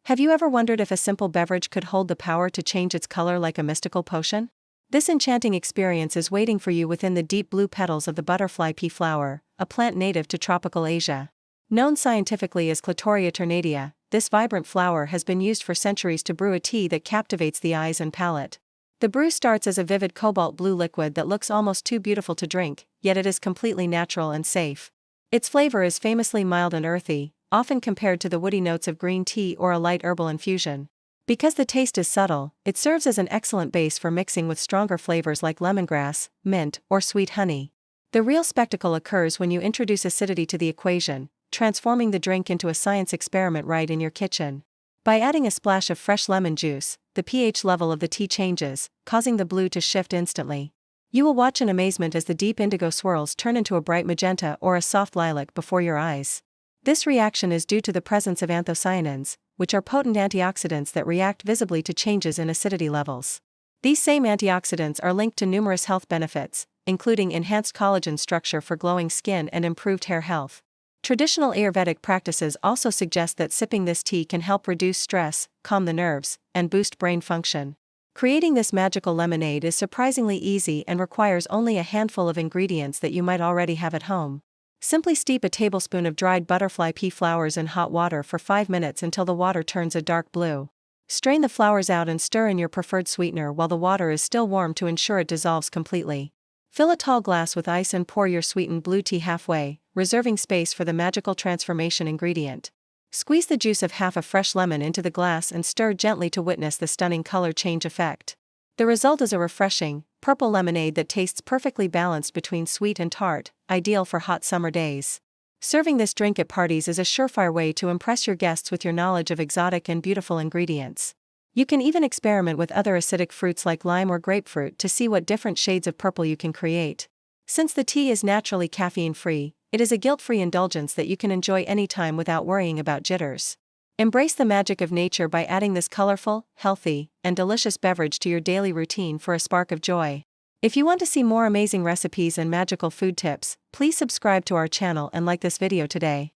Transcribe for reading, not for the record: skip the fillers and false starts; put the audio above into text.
Have you ever wondered if a simple beverage could hold the power to change its color like a mystical potion? This enchanting experience is waiting for you within the deep blue petals of the butterfly pea flower, a plant native to tropical Asia. Known scientifically as Clitoria tornadea, this vibrant flower has been used for centuries to brew a tea that captivates the eyes and palate. The brew starts as a vivid cobalt blue liquid that looks almost too beautiful to drink, yet it is completely natural and safe. Its flavor is famously mild and earthy, often compared to the woody notes of green tea or a light herbal infusion. Because the taste is subtle, it serves as an excellent base for mixing with stronger flavors like lemongrass, mint, or sweet honey. The real spectacle occurs when you introduce acidity to the equation, transforming the drink into a science experiment right in your kitchen. By adding a splash of fresh lemon juice, the pH level of the tea changes, causing the blue to shift instantly. You will watch in amazement as the deep indigo swirls turn into a bright magenta or a soft lilac before your eyes. This reaction is due to the presence of anthocyanins, which are potent antioxidants that react visibly to changes in acidity levels. These same antioxidants are linked to numerous health benefits, including enhanced collagen structure for glowing skin and improved hair health. Traditional Ayurvedic practices also suggest that sipping this tea can help reduce stress, calm the nerves, and boost brain function. Creating this magical lemonade is surprisingly easy and requires only a handful of ingredients that you might already have at home. Simply steep a tablespoon of dried butterfly pea flowers in hot water for 5 minutes until the water turns a dark blue. Strain the flowers out and stir in your preferred sweetener while the water is still warm to ensure it dissolves completely. Fill a tall glass with ice and pour your sweetened blue tea halfway, reserving space for the magical transformation ingredient. Squeeze the juice of half a fresh lemon into the glass and stir gently to witness the stunning color change effect. The result is a refreshing, purple lemonade that tastes perfectly balanced between sweet and tart, ideal for hot summer days. Serving this drink at parties is a surefire way to impress your guests with your knowledge of exotic and beautiful ingredients. You can even experiment with other acidic fruits like lime or grapefruit to see what different shades of purple you can create. Since the tea is naturally caffeine-free, it is a guilt-free indulgence that you can enjoy anytime without worrying about jitters. Embrace the magic of nature by adding this colorful, healthy, and delicious beverage to your daily routine for a spark of joy. If you want to see more amazing recipes and magical food tips, please subscribe to our channel and like this video today.